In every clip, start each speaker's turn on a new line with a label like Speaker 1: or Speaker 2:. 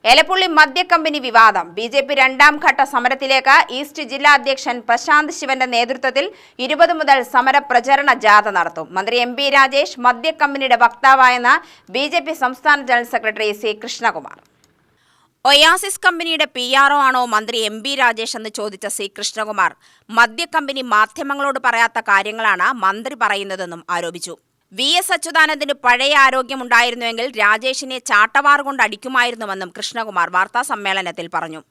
Speaker 1: എലപ്പുള്ളി മദ്യക്കമ്പനി വിവാദം ബിജെപി രണ്ടാം ഘട്ട സമരത്തിലേക്ക് ഈസ്റ്റ് ജില്ലാ അധ്യക്ഷൻ പ്രശാന്ത് ശിവന്റെ നേതൃത്വത്തിൽ 20 മുതൽ സമര പ്രചരണ ജാഥ നടത്തും. മന്ത്രി എം പി രാജേഷ് മദ്യക്കമ്പനിയുടെ വക്താവായെന്ന ബിജെപി സംസ്ഥാന general secretary C Krishnakumar. Oasis കമ്പനിയുടെ PRO ആണോ മന്ത്രി എം പി രാജേഷ് എന്ന് ചോദിച്ച സി കൃഷ്ണകുമാർ മദ്യക്കമ്പനി മാധ്യമങ്ങളോട് പറയാത്ത കാര്യങ്ങളാണ് മന്ത്രി പറയുന്നതെന്നും ആരോപിച്ചു. VS അച്യുതാനന്ദന് പഴയ ആരോഗ്യമുണ്ടായിരുന്നുവെങ്കിൽ രാജേഷിനെ ചാട്ടവാർ കൊണ്ട് അടിക്കുമായിരുന്നുവെന്നും കൃഷ്ണകുമാർ വാർത്താ സമ്മേളനത്തിൽ പറഞ്ഞു.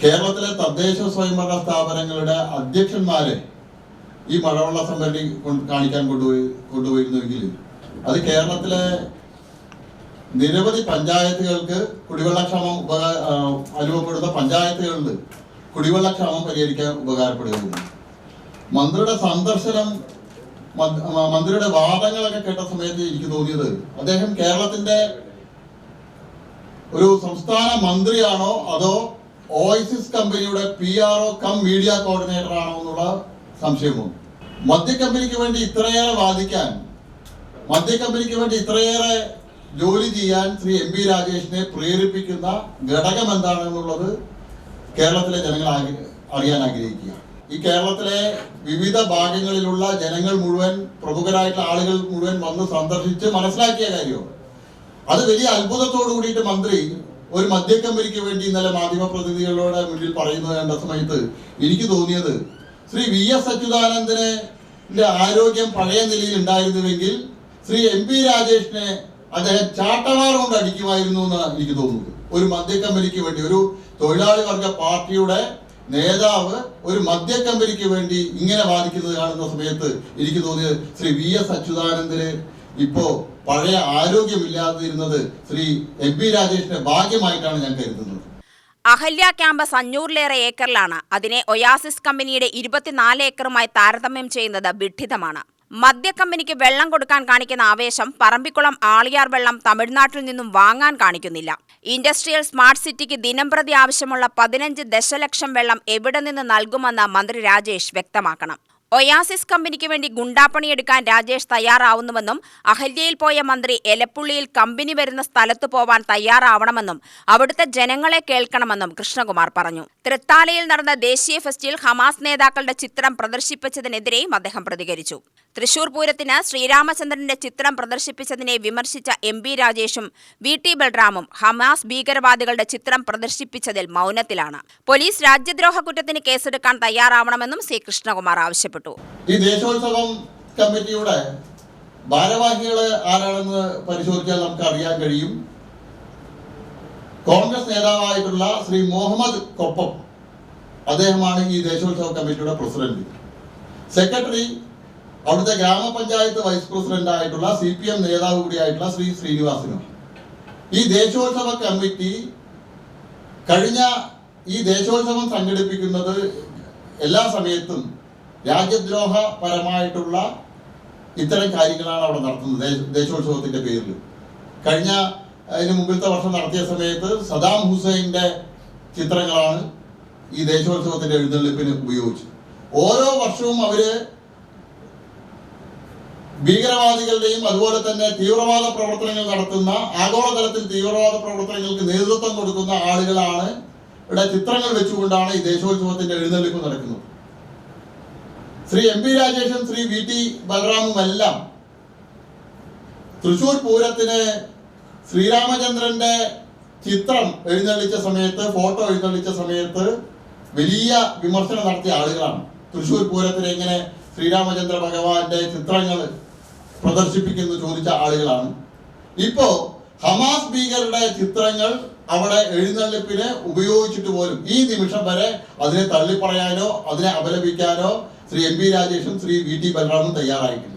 Speaker 2: കേരളത്തിലെ തദ്ദേശ സ്വയംഭരണ സ്ഥാപനങ്ങളുടെ അധ്യക്ഷന്മാരെ ഈ മഴവെള്ള സംഭരണി കാണിക്കാൻ കൊണ്ടുപോയിരുന്നുവെങ്കിൽ അത് കേരളത്തിലെ നിരവധി പഞ്ചായത്തുകൾക്ക് കുടിവെള്ളക്ഷാമം അനുഭവപ്പെടുന്ന പഞ്ചായത്തുകളിൽ കുടിവെള്ളക്ഷാമം പരിഹരിക്കാൻ ഉപകാരപ്പെടുകയുള്ളൂ. മന്ത്രിയുടെ സന്ദർശനം, മന്ത്രിയുടെ വാദങ്ങളൊക്കെ കേട്ട സമയത്ത് എനിക്ക് തോന്നിയത് അദ്ദേഹം കേരളത്തിന്റെ ഒരു സംസ്ഥാന മന്ത്രിയാണോ അതോ ഓയസിസ് കമ്പനിയുടെ PRO കം മീഡിയ കോർഡിനേറ്റർ ആണോ എന്നുള്ള സംശയവും. മദ്യക്കമ്പനിക്ക് വേണ്ടി ഇത്രയേറെ വാദിക്കാൻ, മദ്യക്കമ്പനിക്ക് വേണ്ടി ഇത്രയേറെ ജോലി ചെയ്യാൻ ശ്രീ എം പി രാജേഷിനെ പ്രേരിപ്പിക്കുന്ന ഘടകം എന്താണെന്നുള്ളത് കേരളത്തിലെ ജനങ്ങൾ അറിയാൻ ആഗ്രഹിക്കുക. ഈ കേരളത്തിലെ വിവിധ ഭാഗങ്ങളിലുള്ള ജനങ്ങൾ മുഴുവൻ, പ്രമുഖരായിട്ടുള്ള ആളുകൾ മുഴുവൻ വന്ന് സന്ദർശിച്ച് മനസ്സിലാക്കിയ കാര്യമാണ്. അത് വലിയ അത്ഭുതത്തോടു കൂടിയിട്ട് മന്ത്രി ഒരു മദ്യക്കമ്പനിക്ക് വേണ്ടി ഇന്നലെ മാധ്യമപ്രതിനിധികളുടെ മുന്നിൽ പറയുന്നത് കണ്ട സമയത്ത് എനിക്ക് തോന്നിയത് ശ്രീ VS അച്യുതാനന്ദന്റെ ആരോഗ്യം പഴയ നിലയിൽ ഉണ്ടായിരുന്നുവെങ്കിൽ ശ്രീ എം പി രാജേഷിനെ അദ്ദേഹം ചാട്ടവാർ കൊണ്ട് അടിക്കുമായിരുന്നു എന്നാണ് എനിക്ക് തോന്നുന്നത്. ഒരു മദ്യക്കമ്പനിക്ക് വേണ്ടി, ഒരു തൊഴിലാളി വർഗ പാർട്ടിയുടെ നേതാവ് ഒരു മദ്യക്കമ്പനിക്ക് വേണ്ടി ഇങ്ങനെ വാദിക്കുന്നത് കാണുന്ന സമയത്ത് എനിക്ക് തോന്നിയത് ശ്രീ VS അച്യുതാനന്ദന് ഇപ്പോ പഴയ ആരോഗ്യമില്ലാതിരുന്നത് ശ്രീ എം പി രാജേഷിന്റെ ഭാഗ്യമായിട്ടാണ് ഞാൻ കരുതുന്നത്.
Speaker 1: അഹല്യ ക്യാമ്പസ് 500-ലേറെ ഏക്കറിലാണ്. അതിനെ ഒയാസിസ് കമ്പനിയുടെ 24 ഏക്കറുമായി താരതമ്യം ചെയ്യുന്നത് വിഡ്ഢിതമാണ്. മദ്യക്കമ്പനിക്ക് വെള്ളം കൊടുക്കാൻ കാണിക്കുന്ന ആവേശം പറമ്പിക്കുളം ആളിയാർ വെള്ളം തമിഴ്നാട്ടിൽ നിന്നും വാങ്ങാൻ കാണിക്കുന്നില്ല. ഇൻഡസ്ട്രിയൽ സ്മാർട്ട് സിറ്റിക്ക് ദിനംപ്രതി ആവശ്യമുള്ള 15 ദശലക്ഷം വെള്ളം എവിടെ നിന്ന് നൽകുമെന്ന് മന്ത്രി രാജേഷ് വ്യക്തമാക്കണം. ഒയാസിസ് കമ്പനിക്ക് വേണ്ടി ഗുണ്ടാപ്പണിയെടുക്കാൻ രാജേഷ് തയ്യാറാവുന്നുവെന്നും അഹല്യയിൽ പോയ മന്ത്രി എലപ്പുള്ളിയിൽ കമ്പനി വരുന്ന സ്ഥലത്ത് പോവാൻ തയ്യാറാവണമെന്നും അവിടുത്തെ ജനങ്ങളെ കേൾക്കണമെന്നും കൃഷ്ണകുമാർ പറഞ്ഞു. തൃത്താലയിൽ നടന്ന ദേശീയ ഫെസ്റ്റിൽ ഹമാസ് നേതാക്കളുടെ ചിത്രം പ്രദർശിപ്പിച്ചതിനെതിരെയും അദ്ദേഹം പ്രതികരിച്ചു. തൃശൂർ പൂരത്തിന് ശ്രീരാമചന്ദ്രന്റെ ചിത്രം പ്രദർശിപ്പിച്ചതിനെ വിമർശിച്ച എം പി രാജേഷും VT ബൽറാമും ഹമാസ് ഭീകരവാദികളുടെ ചിത്രം പ്രദർശിപ്പിച്ചതിൽ മൗനത്തിലാണ്. പോലീസ് രാജ്യദ്രോഹ കുറ്റത്തിന് കേസെടുക്കാൻ തയ്യാറാവണമെന്നും സി കൃഷ്ണകുമാർ ആവശ്യപ്പെട്ടു.
Speaker 2: ഈ ദേശോത്സവം കമ്മിറ്റിയുടെ ഭാരവാഹികള് ആരാണെന്ന് പരിശോധിച്ചാൽ നമുക്ക് അറിയാൻ കഴിയും. കോൺഗ്രസ് നേതാവായിട്ടുള്ള ശ്രീ മുഹമ്മദ് കൊപ്പം, അദ്ദേഹമാണ് ഈ ദേശോത്സവ കമ്മിറ്റിയുടെ പ്രസിഡന്റ്. സെക്രട്ടറി അവിടുത്തെ ഗ്രാമപഞ്ചായത്ത് വൈസ് പ്രസിഡന്റ് ആയിട്ടുള്ള CPM നേതാവ് കൂടിയായിട്ടുള്ള ശ്രീ ശ്രീനിവാസനും. ഈ ദേശോത്സവ കമ്മിറ്റി ഈ ദേശോത്സവം സംഘടിപ്പിക്കുന്നത് എല്ലാ സമയത്തും രാജ്യദ്രോഹപരമായിട്ടുള്ള ഇത്തരം കാര്യങ്ങളാണ് അവിടെ നടത്തുന്നത്. ദേശോത്സവത്തിന്റെ പേരിൽ അതിന് മുമ്പിലത്തെ വർഷം നടത്തിയ സമയത്ത് സദാം ഹുസൈന്റെ ചിത്രങ്ങളാണ് ഈ ദേശോത്സവത്തിന്റെ എഴുന്നള്ളിപ്പിന് ഉപയോഗിച്ചത്. ഓരോ വർഷവും അവര് ഭീകരവാദികളുടെയും അതുപോലെ തന്നെ തീവ്രവാദ പ്രവർത്തനങ്ങൾ നടത്തുന്ന, ആഗോളതലത്തിൽ തീവ്രവാദ പ്രവർത്തനങ്ങൾക്ക് നേതൃത്വം കൊടുക്കുന്ന ആളുകളാണ് ഇവിടെ ചിത്രങ്ങൾ വെച്ചുകൊണ്ടാണ് ഈ ദേശോത്സവത്തിന്റെ എഴുന്നള്ളിപ്പ് നടക്കുന്നത്. ശ്രീ എം പി രാജേഷും ശ്രീ VT ബൽറാമും എല്ലാം തൃശൂർ പൂരത്തിന് ശ്രീരാമചന്ദ്രന്റെ ചിത്രം എഴുന്നള്ളിച്ച സമയത്ത്, ഫോട്ടോ എഴുന്നള്ളിച്ച സമയത്ത് വലിയ വിമർശനം നടത്തിയ ആളുകളാണ്. തൃശൂർ പൂരത്തിന് എങ്ങനെ ശ്രീരാമചന്ദ്ര ഭഗവാന്റെ ചിത്രങ്ങൾ പ്രദർശിപ്പിക്കുന്നു ചോദിച്ച ആളുകളാണ്. ഇപ്പോ ഹമാസ് ഭീകരരുടെ ചിത്രങ്ങൾ അവിടെ എഴുന്നള്ളിപ്പിന് ഉപയോഗിച്ചിട്ട് പോലും ഈ നിമിഷം വരെ അതിനെ തള്ളിപ്പറയാനോ അതിനെ അപലപിക്കാനോ ശ്രീ എം പി രാജേഷും ശ്രീ VT ബൽറാമും തയ്യാറായിട്ടില്ല.